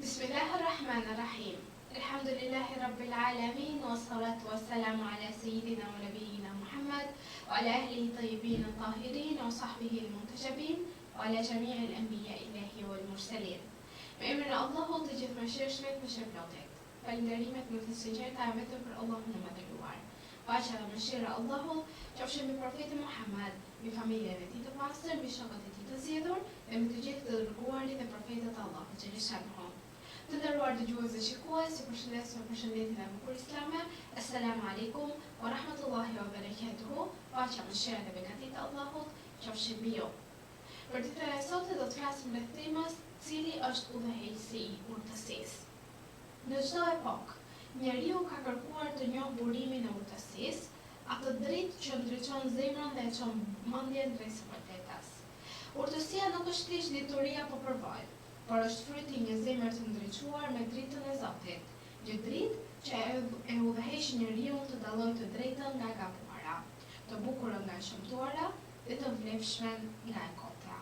بسم الله الرحمن الرحيم الحمد لله رب العالمين والصلاة والسلام على سيدنا ونبينا محمد وعلى أهله الطيبين الطاهرين وصحبه المنتجبين وعلى جميع الأنبياء الله والمرسلين. بأمر الله تجد مشرشمت مشربلوتك فالندريمت مثل السجارة عبدت për Allahun e madhëruar. Paqja dhe mëshira e Allahut qofshin mbi profetin Muhammed, mbi familjen e tij të pastër, mbi shokët e tij të zgjedhur dhe mbi të gjithë të dërguarit e profetët e Allahut xhaleshahu. Të nderuar dëgjues dhe shikues, ju përshëndes me përshëndetjen e bukur islame. Assalamu alaikum wa rahmatullahi wa barakatuhu. Paqja, mëshira dhe begatit e Allahut qofshin mbi ju. Për ditën e sotme do të flasim rreth temës cili është udhëheqësi i urtësisë. Në çdo epokë, njeriu ka kërkuar të njohë burimin e urtësisë, atë dritë që ndriçon zemrën dhe e çon mendjen drejt së vërtetës. Urtësia nuk është thjesht dituria apo përvojë, por është fryti një zemre të ndriçuar me dritën e Zotit, një dritë që e udhëheq njeriu të dallojë të drejtën nga e gabuara, të bukurën nga e shëmtuara dhe të vlefshmen nga e kota.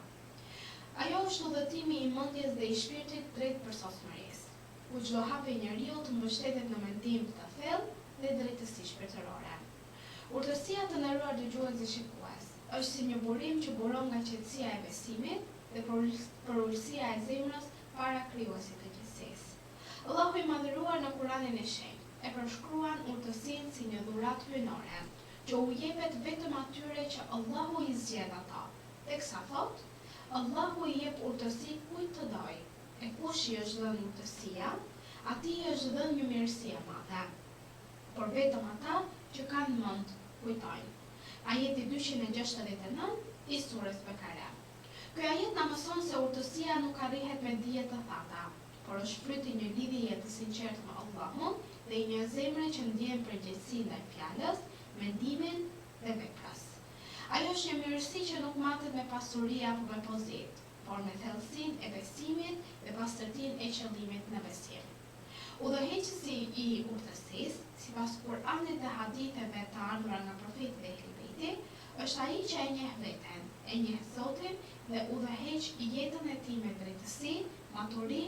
Ajo është udhëtimi i mendjes dhe i shpirtit drejt përsosmërisë, ku çdo hap i njeriu të mbështetet në mendim të thellë dhe drejtësi shpirtërore. Urtësia, të nderuar dëgjues dhe shikues, është si një burim që buron nga qetësia e besimit dhe përullësia e zemrës para krijuesit të gjithësisë. Allahu i madhëruar në Kur'anin e shenjtë e përshkruan urtësinë si një dhuratë hyjnore, që u jepet vetëm atyre që Allahu i zgjedh ata. Teksa thotë, Allahu i jep urtësi kujt të dojë, e kush i është dhënë urtësia, atij i është dhënë një mirësi e madhe. Por vetëm ata që kanë mend kujtojnë. Ajeti 269 i surës Bekare. Ky ajet na mëson se urtësia nuk arrihet me dije të thata, por është fryti një lidhje të sinqertë me Allahun dhe i një zemre që ndjen përgjegjësi ndaj fjalës, mendimin dhe veprës. Ajo është një mirësi që nuk matet me pasuri apo me pozitë, por me thellësinë e besimit dhe pastërtinë e qëllimit në besim. Udhëheqësi i urtësisë, sipas Kur'anit dhe haditheve të ardhura nga profetët e Ehli është ai që e njeh veten, e njeh Zotin dhe udhëheq jetën e tij me drejtësi, maturi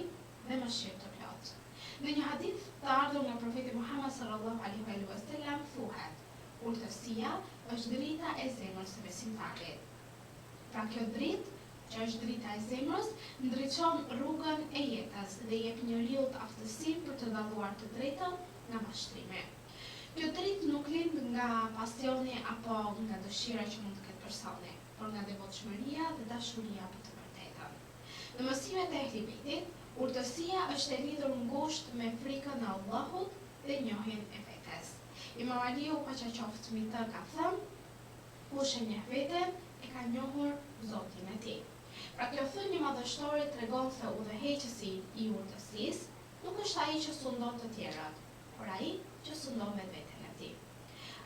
dhe mëshirë të plotë. Në një hadith të ardhur nga profeti Muhammed sallallahu alaihi wasallam thuhet: urtësia është drita e zemrës së besimtarit. Pra kjo dritë, që është drita e zemrës, ndriçon rrugën e jetës dhe jep njeriu aftësinë për të dalluar të drejtën nga mashtrimi. Kjo dritë nuk lind nga pasioni apo nga dëshira që mund të ketë personi, por nga devotshmëria dhe dashuria për të vërtetën. Në mësimet e Ehli Bejtit, urtësia është e lidhur ngushtë me frikën e Allahut dhe njohjen e vetes. Imam Aliu paqja qoftë mbi të ka thënë: kush e njeh veten e ka njohur Zotin e tij. Pra kjo thënie madhështore tregon se udhëheqësi i urtësisë nuk është ai që sundon të tjerat, por ai që sundon vetveten e tij.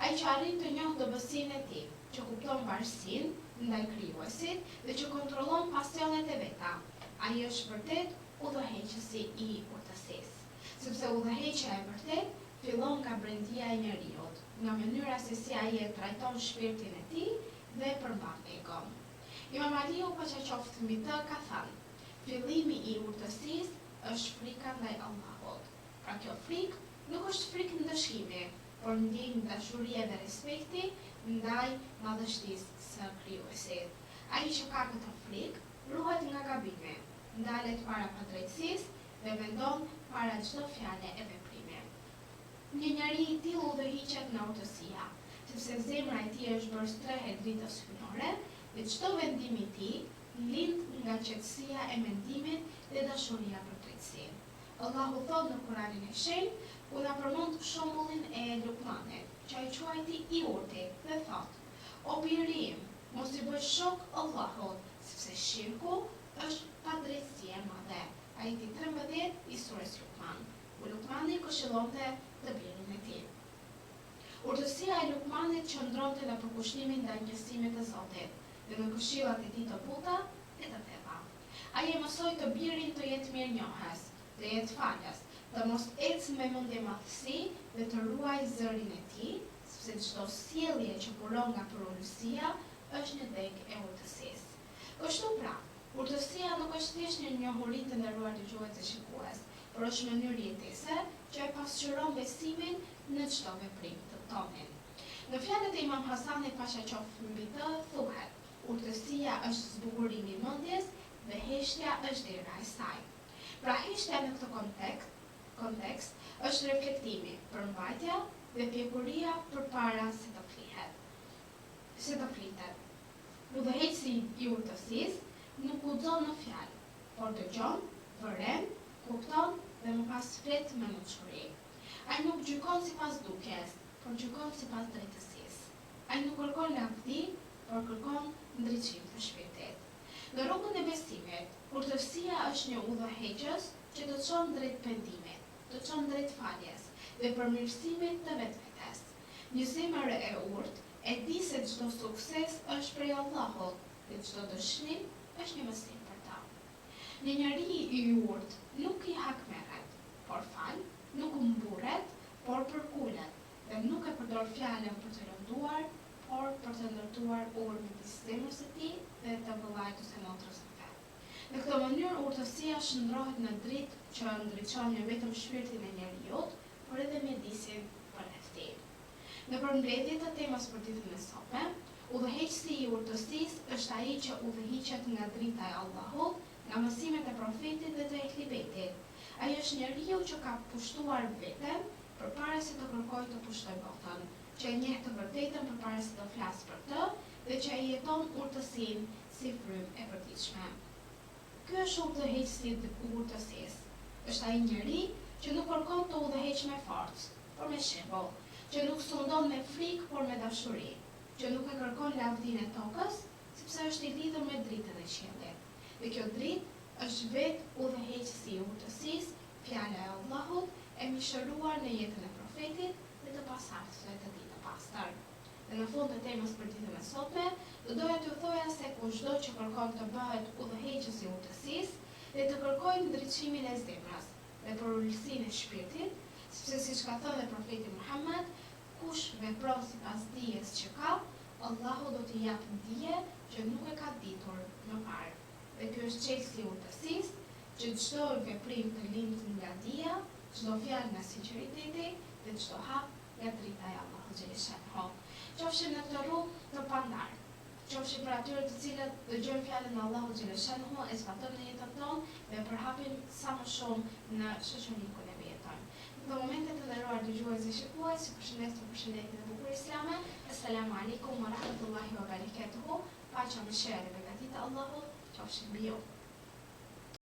Ai që arrin të njohë dobësinë e tij, që kupton varësinë ndaj krijuesit dhe që kontrollon pasionet e veta, ai është vërtet udhëheqësi i urtësisë. Sepse udhëheqja e vërtet fillon nga brendia e njeriut, nga mënyra se si ai e trajton shpirtin e tij dhe përmban egon. Imam Aliu paqja qoftë mbi të ka thënë: fillimi i urtësisë është frika ndaj Allahut. Pra kjo frikë nuk është frikë ndëshkimi, por ndjenjë dashurie dhe respekti ndaj madhështisë së krijuesit. Ai që ka këtë frikë ruhet nga gabimi, ndalet para padrejtësisë dhe vendon para çdo fjale e veprimi. Një njeri i tillë udhëhiqet nga urtësia, sepse zemra e tij është bërë streh e dritës hyjnore dhe çdo vendim i tij lind nga qetësia e mendimit dhe dashuria për drejtësinë. Allahu thot në Kur'anin e shenjtë, ku na përmend shembullin e Lukmanit, që ai quajti i urtit dhe thot: o biri im, mos i bëj shok Allahut, sepse shirku është padrejtësi e madhe. Ajeti 13 i surës Lukman, ku Lukmani këshillonte të birin e tij. Urtësia e Lukmanit qëndronte në përkushtimin ndaj njësimit të Zotit dhe në këshillat e tij të buta e të thella. Ai e mësoi të birin të jetë mirënjohës, të jetë falës, të mos ecë me mendje madhësi dhe të ruajë zërin e tij, sepse çdo sjellje që buron nga përullësia është një degë e urtësisë. Kështu pra, Urtësia nuk është thjesht një njohuri të nderuar dëgjues dhe shikues, por është mënyrë jetese që e pasqyron besimin në çdo veprim të tonë. Në fjalët e Imam Hasanit paqaqoft mbi të thuhet: urtësia është zbukurimi i mendjes dhe heshtja është dera e saj. Pra heshtja në këtë kontekst është reflektimi, përmbajtja dhe pjekuria përpara se të flitet. Udhëheqësi i urtësisë nuk guxon në fjalë, por dëgjon, vëren, kupton dhe më pas flet me mençuri. Ai nuk gjykon sipas dukjes, por gjykon sipas drejtësisë. Ai nuk kërkon lavdi, por kërkon ndriçim të shpirtit. Në rrugën e besimit, urtësia është një udhëheqës që të çon drejt pendimit, të çon drejt faljes dhe përmirësimit të vetvetes. Një zemër e urtë e di se çdo sukses është prej Allahut dhe çdo dëshnim është një mësim për ta. Një njeri i urtë nuk i hakmerret, por fal, nuk mburret, por përkulet, dhe nuk e përdor fjalën për të lënduar, por për të ndërtuar urë midis zemrës së tij dhe të vëllait ose motrës së vet. Në këtë mënyrë urtësia shndrohet në dritë që ndriçon jo vetëm shpirtin e njeriu, por edhe mjedisin përreth tij. Në përmbledhje të temës për ditën e sotme, udhëheqësi i urtësisë është ai që udhëhiqet nga drita e Allahut, nga mësimet e profetit dhe të ehlibetit. Ai është njeriu që ka pushtuar veten përpara se të kërkojë të pushtojë botën, që e njeh të vërtetën përpara se të flasë për të dhe që e jeton urtësinë si frymë e përditshme. Ky është udhëheqësi i urtësisë. Është ai njeri që nuk kërkon të udhëheq me forcë, por me shembull, që nuk sundon me frikë, por me dashuri, që nuk e kërkon lavdinë e tokës, sepse është i lidhur me dritën e qiellit. Dhe kjo dritë është vetë udhëheqësi i urtësisë, fjala e Allahut e mishëruar në jetën e profetit dhe të pasardhësve të tij të pastër. Dhe në fund të temës për ditën e sotme, do doja t'ju thoja se kushdo që kërkon të bëhet udhëheqës i urtësisë dhe të kërkojë ndriçimin e zemrës dhe për ulësinë e shpirtit, sepse siç ka thënë dhe profeti Muhammed, kush vepron sipas dijes që ka, Allahu do t'i japë dije që nuk e ka ditur më parë. Dhe ky është çelësi i urtësisë, që çdo veprim të lindt nga dija, çdo fjalë nga sinqeriteti dhe çdo hap nga drita e Allahut xhaleshanhu. Qofshim në këtë rrugë të pandarë, qofshim për atyre të cilët dëgjojnë fjalën e Allahut xhaleshanhu, e zbatojnë në jetën tonë dhe përhapin sa më shumë në shoqërinë ku ne jetojmë. Në momentet të nderuar dëgjues dhe shikues, ju përshëndes me përshëndetjen e bukur islame. Assalamu alaikum wa rahmatullahi wa barakatuhu. Paqja, mëshira dhe begatit e Allahut qofshin mbi ju.